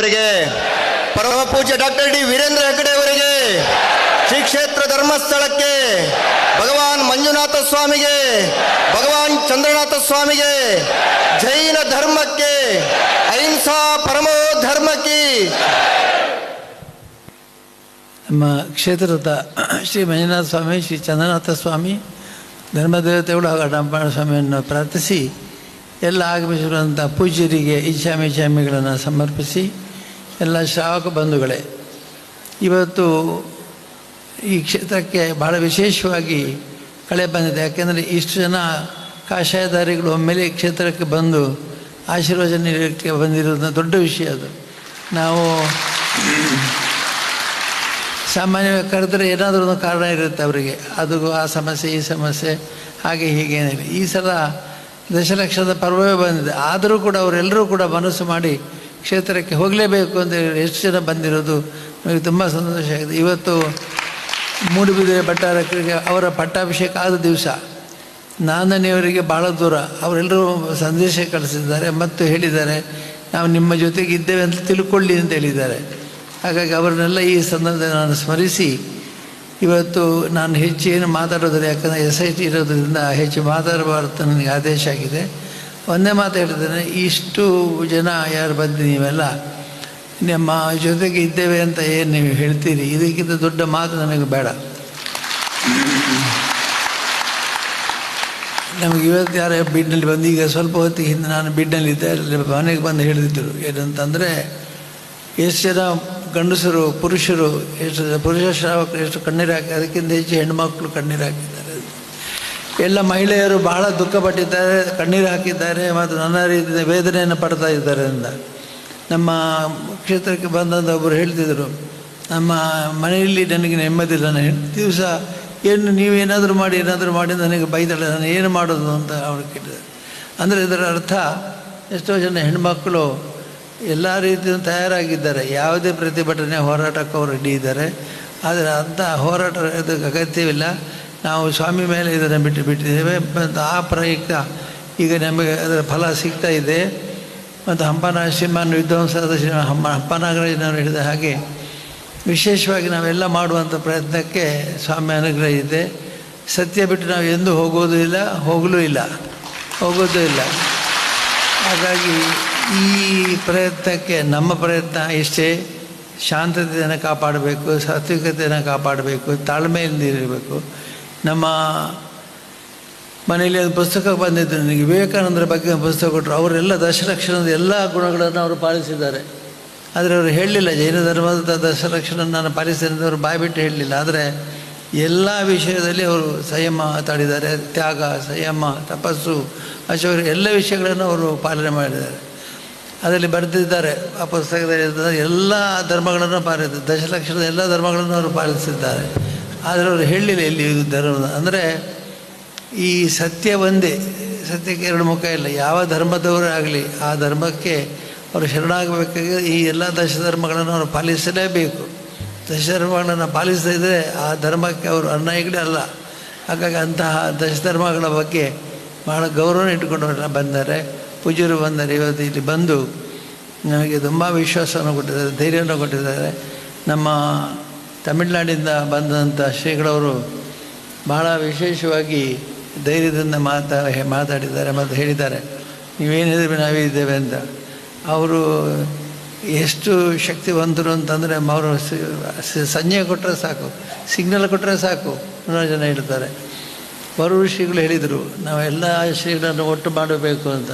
ಅವರಿಗೆ, ಪರಮ ಪೂಜ್ಯ ಡಾಕ್ಟರ್ ಡಿ ವೀರೇಂದ್ರ ಹೆಗ್ಗಡೆ ಅವರಿಗೆ, ಶ್ರೀ ಕ್ಷೇತ್ರ ಧರ್ಮಸ್ಥಳಕ್ಕೆ, ಭಗವಾನ್ ಮಂಜುನಾಥ ಸ್ವಾಮಿಗೆ, ಭಗವಾನ್ ಚಂದ್ರನಾಥ ಸ್ವಾಮಿಗೆ, ಜೈನ ಧರ್ಮಕ್ಕೆ, ಅಹಿಂಸಾ ಪರಮೋ ಧರ್ಮಕ್ಕೆ. ನಮ್ಮ ಕ್ಷೇತ್ರದ ಶ್ರೀ ಮಂಜುನಾಥ ಸ್ವಾಮಿ, ಶ್ರೀ ಚಂದ್ರನಾಥ ಸ್ವಾಮಿ, ಧರ್ಮದೇವತೆಗಳು ಹಾಗೂ ಡಂಬಾಣ ಸ್ವಾಮಿಯನ್ನು ಪ್ರಾರ್ಥಿಸಿ ಎಲ್ಲ ಆಗಮಿಸಿರುವಂಥ ಪೂಜ್ಯರಿಗೆ ಇಚ್ಛಾಮಿಗಳನ್ನು ಸಮರ್ಪಿಸಿ, ಎಲ್ಲ ಶ್ರಾವಕ ಬಂಧುಗಳೇ, ಇವತ್ತು ಈ ಕ್ಷೇತ್ರಕ್ಕೆ ಭಾಳ ವಿಶೇಷವಾಗಿ ಕಳೆ ಬಂದಿದೆ. ಯಾಕೆಂದರೆ ಇಷ್ಟು ಜನ ಕಾಷಾಯಧಾರಿಗಳು ಒಮ್ಮೆಲೆ ಕ್ಷೇತ್ರಕ್ಕೆ ಬಂದು ಆಶೀರ್ವಚನ ನೀಡಲಿಕ್ಕೆ ಬಂದಿರೋದು ದೊಡ್ಡ ವಿಷಯ. ಅದು ನಾವು ಸಾಮಾನ್ಯವಾಗಿ ಕರೆದರೆ ಏನಾದರೂ ಒಂದು ಕಾರಣ ಇರುತ್ತೆ ಅವರಿಗೆ, ಅದು ಆ ಸಮಸ್ಯೆ ಈ ಸಮಸ್ಯೆ ಹಾಗೆ ಹೀಗೇನಿಲ್ಲ. ಈ ಸಲ ದಶಲಕ್ಷದ ಪರ್ವವೇ ಬಂದಿದೆ, ಆದರೂ ಕೂಡ ಅವರೆಲ್ಲರೂ ಕೂಡ ಮನಸ್ಸು ಮಾಡಿ ಕ್ಷೇತ್ರಕ್ಕೆ ಹೋಗಲೇಬೇಕು ಅಂತ ಎಷ್ಟು ಜನ ಬಂದಿರೋದು ನಮಗೆ ತುಂಬ ಸಂತೋಷ ಆಗಿದೆ. ಇವತ್ತು ಮೂಡುಬಿದಿರೆ ಭಟ್ಟಾರಕರಿಗೆ ಅವರ ಪಟ್ಟಾಭಿಷೇಕ ಆದ ದಿವಸ ನಾಂದಣಿಯವರಿಗೆ ಭಾಳ ದೂರ, ಅವರೆಲ್ಲರೂ ಸಂದೇಶ ಕಳಿಸಿದ್ದಾರೆ ಮತ್ತು ಹೇಳಿದ್ದಾರೆ ನಾವು ನಿಮ್ಮ ಜೊತೆಗೆ ಇದ್ದೇವೆ ಅಂತ ತಿಳ್ಕೊಳ್ಳಿ ಅಂತ ಹೇಳಿದ್ದಾರೆ. ಹಾಗಾಗಿ ಅವರನ್ನೆಲ್ಲ ಈ ಸಂದರ್ಭದಲ್ಲಿ ನಾನು ಸ್ಮರಿಸಿ, ಇವತ್ತು ನಾನು ಹೆಚ್ಚೇನು ಮಾತಾಡೋದಿಲ್ಲ, ಯಾಕಂದರೆ SIT ಇರೋದ್ರಿಂದ ಹೆಚ್ಚು ಮಾತಾಡಬಾರ್ದು ನನಗೆ ಆದೇಶ ಆಗಿದೆ. ಒಂದೇ ಮಾತು ಹೇಳಿದ್ದೇನೆ, ಇಷ್ಟು ಜನ ಯಾರು ಬಂದು ನೀವೆಲ್ಲ ನಮ್ಮ ಜೊತೆಗೆ ಇದ್ದೇವೆ ಅಂತ ಏನು ನೀವು ಹೇಳ್ತೀರಿ, ಇದಕ್ಕಿಂತ ದೊಡ್ಡ ಮಾತು ನನಗೆ ಬೇಡ. ನಮಗೆ ಇವತ್ತು ಯಾರು ಬೀಡ್ನಲ್ಲಿ ಬಂದು, ಈಗ ಸ್ವಲ್ಪ ಹೊತ್ತಿಗೆ ಹಿಂದೆ ನಾನು ಬೀಡ್ನಲ್ಲಿದ್ದೆ, ಅಲ್ಲಿ ಮನೆಗೆ ಬಂದು ಹೇಳಿದ್ರು ಏನಂತಂದರೆ, ಎಷ್ಟು ಜನ ಗಂಡಸರು ಪುರುಷರು, ಎಷ್ಟು ಪುರುಷ ಶ್ರಾವಕರು ಎಷ್ಟು ಕಣ್ಣೀರು ಹಾಕಿ, ಅದಕ್ಕಿಂತ ಹೆಚ್ಚು ಹೆಣ್ಮಕ್ಳು ಕಣ್ಣೀರು ಹಾಕಿದ್ದಾರೆ. ಎಲ್ಲ ಮಹಿಳೆಯರು ಬಹಳ ದುಃಖಪಟ್ಟಿದ್ದಾರೆ, ಕಣ್ಣೀರು ಹಾಕಿದ್ದಾರೆ ಮತ್ತು ನಾನಾ ರೀತಿಯ ವೇದನೆಯನ್ನು ಪಡ್ತಾ ಇದ್ದಾರೆ ಅಂತ ನಮ್ಮ ಕ್ಷೇತ್ರಕ್ಕೆ ಬಂದಂಥ ಒಬ್ಬರು ಹೇಳ್ತಿದ್ರು, ನಮ್ಮ ಮನೆಯಲ್ಲಿ ನನಗೆ ನೆಮ್ಮದಿಲ್ಲ, ನಾನು ದಿವಸ ಏನು ನೀವೇನಾದರೂ ಮಾಡಿ ನನಗೆ ಬೈದಾಳೆ, ನಾನು ಏನು ಮಾಡೋದು ಅಂತ ಅವ್ರು ಕೇಳಿದ್ದಾರೆ. ಅಂದರೆ ಇದರ ಅರ್ಥ ಎಷ್ಟೋ ಜನ ಹೆಣ್ಮಕ್ಕಳು ಎಲ್ಲ ರೀತಿಯಿಂದ ತಯಾರಾಗಿದ್ದಾರೆ, ಯಾವುದೇ ಪ್ರತಿಭಟನೆ ಹೋರಾಟಕ್ಕೆ ಅವರು ರೆಡಿ ಇದ್ದಾರೆ. ಆದರೆ ಅಂಥ ಹೋರಾಟ ಇದಕ್ಕೆ ಅಗತ್ಯವಿಲ್ಲ. ನಾವು ಸ್ವಾಮಿ ಮೇಲೆ ಇದನ್ನು ಬಿಟ್ಟಿದ್ದೇವೆ ಮತ್ತು ಆ ಪ್ರಯುಕ್ತ ಈಗ ನಮಗೆ ಅದರ ಫಲ ಸಿಗ್ತಾ ಇದೆ. ಮತ್ತು ಹಂಪನಾಗ ಶ್ರೀಮಾನ್ ವಿದ್ವಾಂಸರಾದ ಹಂಪನಾಗರಾಜನವರು ಹೇಳಿದ ಹಾಗೆ ವಿಶೇಷವಾಗಿ ನಾವೆಲ್ಲ ಮಾಡುವಂಥ ಪ್ರಯತ್ನಕ್ಕೆ ಸ್ವಾಮಿ ಅನುಗ್ರಹ ಇದೆ. ಸತ್ಯ ಬಿಟ್ಟು ನಾವು ಎಂದೂ ಹೋಗೋದೂ ಇಲ್ಲ. ಹಾಗಾಗಿ ಈ ಪ್ರಯತ್ನಕ್ಕೆ ನಮ್ಮ ಪ್ರಯತ್ನ ಇಷ್ಟೇ, ಶಾಂತತೆಯನ್ನು ಕಾಪಾಡಬೇಕು, ಸಾತ್ವಿಕತೆಯನ್ನು ಕಾಪಾಡಬೇಕು, ತಾಳ್ಮೆಯಿಂದ ಇರಬೇಕು. ನಮ್ಮ ಮನೆಯಲ್ಲಿ ಒಂದು ಪುಸ್ತಕ ಬಂದಿದ್ದು, ನನಗೆ ವಿವೇಕಾನಂದರ ಬಗ್ಗೆ ಒಂದು ಪುಸ್ತಕ ಕೊಟ್ಟರು. ಅವರೆಲ್ಲ ದಶಲಕ್ಷಣದ ಎಲ್ಲ ಗುಣಗಳನ್ನು ಅವರು ಪಾಲಿಸಿದ್ದಾರೆ. ಆದರೆ ಅವರು ಹೇಳಲಿಲ್ಲ ಜೈನ ಧರ್ಮದ ದಶಲಕ್ಷಣ ನಾನು ಪಾಲಿಸ್ತೇನೆ ಅಂತ ಅವರು ಬಾಯ್ಬಿಟ್ಟು ಹೇಳಲಿಲ್ಲ. ಆದರೆ ಎಲ್ಲ ವಿಷಯದಲ್ಲಿ ಅವರು ಸಂಯಮ ತಾಳಿದ್ದಾರೆ, ತ್ಯಾಗ, ಸಂಯಮ, ತಪಸ್ಸು, ಅಶೌರ್ಯ ಎಲ್ಲ ವಿಷಯಗಳನ್ನು ಅವರು ಪಾಲನೆ ಮಾಡಿದ್ದಾರೆ. ಅದರಲ್ಲಿ ಬರೆದಿದ್ದಾರೆ ಆ ಪುಸ್ತಕದಲ್ಲಿ ಎಲ್ಲ ಧರ್ಮಗಳನ್ನು ಪಾಲಿಸಿದ್ದಾರೆ, ದಶಲಕ್ಷದ ಎಲ್ಲ ಧರ್ಮಗಳನ್ನು ಅವರು ಪಾಲಿಸಿದ್ದಾರೆ. ಆದರೆ ಅವರು ಹೇಳಲಿಲ್ಲ ಎಲ್ಲಿ ಧರ್ಮದ, ಅಂದರೆ ಈ ಸತ್ಯ ಒಂದೇ, ಸತ್ಯಕ್ಕೆ ಎರಡು ಮುಖ ಇಲ್ಲ. ಯಾವ ಧರ್ಮದವರೇ ಆಗಲಿ ಆ ಧರ್ಮಕ್ಕೆ ಅವರು ಶರಣಾಗಬೇಕಾಗಿ ಈ ಎಲ್ಲ ದಶಧರ್ಮಗಳನ್ನು ಅವರು ಪಾಲಿಸಲೇಬೇಕು. ದಶಧರ್ಮಗಳನ್ನು ಪಾಲಿಸದೇ ಇದ್ದರೆ ಆ ಧರ್ಮಕ್ಕೆ ಅವರು ಅನ್ಯಾಯಿಗಳೇ ಅಲ್ಲ. ಹಾಗಾಗಿ ಅಂತಹ ದಶಧರ್ಮಗಳ ಬಗ್ಗೆ ಭಾಳ ಗೌರವ ಇಟ್ಕೊಂಡು ಬಂದರೆ, ಪೂಜ್ಯರು ಬಂದರೆ ಇವತ್ತು ಇಲ್ಲಿ ಬಂದು ನಮಗೆ ತುಂಬ ವಿಶ್ವಾಸವನ್ನು ಕೊಟ್ಟಿದ್ದಾರೆ, ಧೈರ್ಯವನ್ನು ಕೊಟ್ಟಿದ್ದಾರೆ. ನಮ್ಮ ತಮಿಳುನಾಡಿಂದ ಬಂದಂಥ ಶ್ರೀಗಳವರು ಭಾಳ ವಿಶೇಷವಾಗಿ ಧೈರ್ಯದಿಂದ ಮಾತಾಡಿದ್ದಾರೆ ಮತ್ತು ಹೇಳಿದ್ದಾರೆ ನೀವೇನಿದ್ರೆ ನಾವೇ ಇದ್ದೇವೆ ಅಂತ. ಅವರು ಎಷ್ಟು ಶಕ್ತಿವಂತರು ಅಂತಂದರೆ ಅವರು ಸಂಜೆ ಕೊಟ್ಟರೆ ಸಾಕು, ಸಿಗ್ನಲ್ ಕೊಟ್ಟರೆ ಸಾಕು, 100 ಜನ ಹೇಳ್ತಾರೆ. ವರೂರು ಶ್ರೀಗಳು ಹೇಳಿದರು ನಾವೆಲ್ಲ ಶ್ರೀಗಳನ್ನು ಒಟ್ಟು ಮಾಡಬೇಕು ಅಂತ.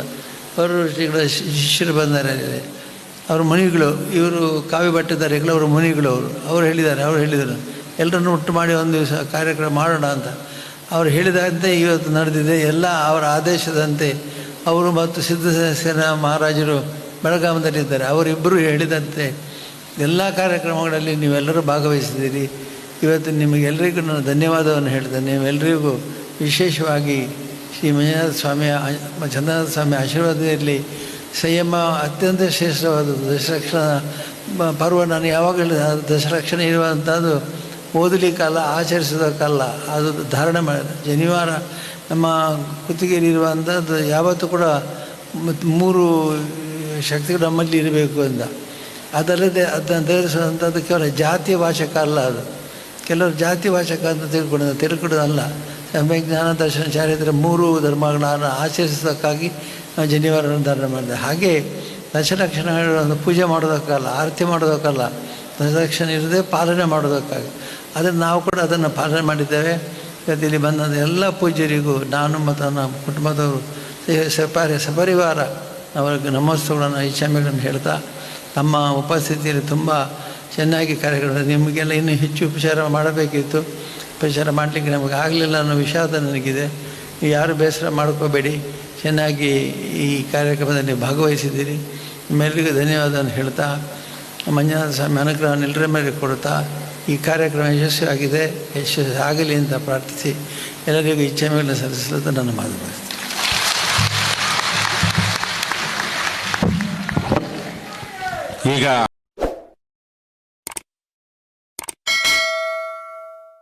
ವರೂರು ಶ್ರೀಗಳ ಶಿಷ್ಯರು ಬಂದರೆ ಅವರು ಮುನಿಗಳು, ಇವರು ಕಾವಿ ಭಟ್ಟಧಾರಿಗಳು, ಅವರು ಮುನಿಗಳು. ಅವರು ಹೇಳಿದರು ಎಲ್ಲರನ್ನು ಒಟ್ಟು ಮಾಡಿ ಒಂದು ದಿವಸ ಕಾರ್ಯಕ್ರಮ ಮಾಡೋಣ ಅಂತ. ಅವರು ಹೇಳಿದಂತೆ ಇವತ್ತು ನಡೆದಿದೆ. ಎಲ್ಲ ಅವರ ಆದೇಶದಂತೆ ಅವರು ಮತ್ತು ಸಿದ್ಧಸೇನಾ ಮಹಾರಾಜರು ಬೆಳಗಾಮದಲ್ಲಿದ್ದಾರೆ. ಅವರಿಬ್ಬರು ಹೇಳಿದಂತೆ ಎಲ್ಲ ಕಾರ್ಯಕ್ರಮಗಳಲ್ಲಿ ನೀವೆಲ್ಲರೂ ಭಾಗವಹಿಸಿದ್ದೀರಿ. ಇವತ್ತು ನಿಮಗೆಲ್ಲರಿಗೂ ನಾನು ಧನ್ಯವಾದವನ್ನು ಹೇಳ್ತೇನೆ. ನೀವೆಲ್ಲರಿಗೂ ವಿಶೇಷವಾಗಿ ಶ್ರೀ ಮಂಜುನಾಥ ಸ್ವಾಮಿಯ ಚಂದ್ರನಾಥ ಸ್ವಾಮಿ ಆಶೀರ್ವಾದ ಇರಲಿ. ಸಂಯಮ ಅತ್ಯಂತ ಶ್ರೇಷ್ಠವಾದದ್ದು. ದಶಲಕ್ಷಣ ಪರ್ವ ನಾನು ಯಾವಾಗಲೂ ದಶಲಕ್ಷಣ ಇರುವಂಥದ್ದು ಓದಲಿಕ್ಕಲ್ಲ, ಆಚರಿಸೋದಕ್ಕಲ್ಲ, ಅದು ಧಾರಣೆ ಮಾಡಿದ ಜನಿವಾರ ನಮ್ಮ ಕುತ್ತಿಗೆಯಲ್ಲಿರುವಂಥದ್ದು ಯಾವತ್ತೂ ಕೂಡ 3 ಶಕ್ತಿಗಳು ನಮ್ಮಲ್ಲಿ ಇರಬೇಕು ಅಂತ. ಅದಲ್ಲದೆ ಅದನ್ನು ಧರಿಸುವಂಥದ್ದು ಕೇವಲ ಜಾತಿ ಭಾಷಕ ಅಲ್ಲ. ಅದು ಕೆಲವರು ಜಾತಿ ಭಾಷಕ ಅಂತ ತಿಳ್ಕೊಡೋದಲ್ಲ. ಸಮಯ ಜ್ಞಾನ ದರ್ಶನ ಚಾರಿತ್ರ್ಯ 3 ಧರ್ಮಗಳನ್ನು ಆಚರಿಸೋದಕ್ಕಾಗಿ ನಾವು ಜನಿವಾರವನ್ನು ಧಾರಣೆ ಮಾಡಿದೆ. ಹಾಗೆ ದಶಲಕ್ಷಣಗಳನ್ನು ಪೂಜೆ ಮಾಡೋದಕ್ಕಲ್ಲ, ಆರತಿ ಮಾಡೋದಕ್ಕಲ್ಲ, ದಶಲಕ್ಷಣ ಇರದೆ ಪಾಲನೆ ಮಾಡೋದಕ್ಕಾಗಿ. ಅದನ್ನು ನಾವು ಕೂಡ ಅದನ್ನು ಪಾಲನೆ ಮಾಡಿದ್ದೇವೆ. ಇವತ್ತು ಇಲ್ಲಿ ಬಂದ ಎಲ್ಲ ಪೂಜ್ಯರಿಗೂ ನಾನು ಮತ್ತು ನಮ್ಮ ಕುಟುಂಬದವರು ಸಪರಿವಾರ ಅವರಿಗೆ ನಮಸ್ತೆಗಳನ್ನು ಇಚ್ಛಾಮೆಗಳನ್ನು ಹೇಳ್ತಾ, ತಮ್ಮ ಉಪಸ್ಥಿತಿಯಲ್ಲಿ ತುಂಬ ಚೆನ್ನಾಗಿ ಕಾರ್ಯಕ್ರಮ, ನಿಮಗೆಲ್ಲ ಇನ್ನೂ ಹೆಚ್ಚು ಉಪಚಾರ ಮಾಡಬೇಕಿತ್ತು, ಉಪಚಾರ ಮಾಡಲಿಕ್ಕೆ ನಮಗೆ ಆಗಲಿಲ್ಲ ಅನ್ನೋ ವಿಷಾದ ನನಗಿದೆ. ನೀವು ಯಾರು ಬೇಸರ ಮಾಡ್ಕೋಬೇಡಿ, ಚೆನ್ನಾಗಿ ಈ ಕಾರ್ಯಕ್ರಮದಲ್ಲಿ ಭಾಗವಹಿಸಿದ್ದೀರಿ. ನಿಮ್ಮೆಲ್ಲರಿಗೂ ಧನ್ಯವಾದವನ್ನು ಹೇಳ್ತಾ, ಮಂಜುನಾಥ ಸ್ವಾಮಿ ಅನುಗ್ರಹವನ್ನು ಎಲ್ಲರ ಮೇಲೆ ಕೊಡ್ತಾ ಈ ಕಾರ್ಯಕ್ರಮ ಯಶಸ್ವಿಯಾಗಿದೆ, ಯಶಸ್ವಿ ಆಗಲಿ ಅಂತ ಪ್ರಾರ್ಥಿಸಿ ಎಲ್ಲರಿಗೂ ಇಚ್ಛೆ ಮೇಲೆ ಸಲ್ಲಿಸಲು ನನ್ನ ಮಾತು ಬಯಸ್ತೇನೆ. ಈಗ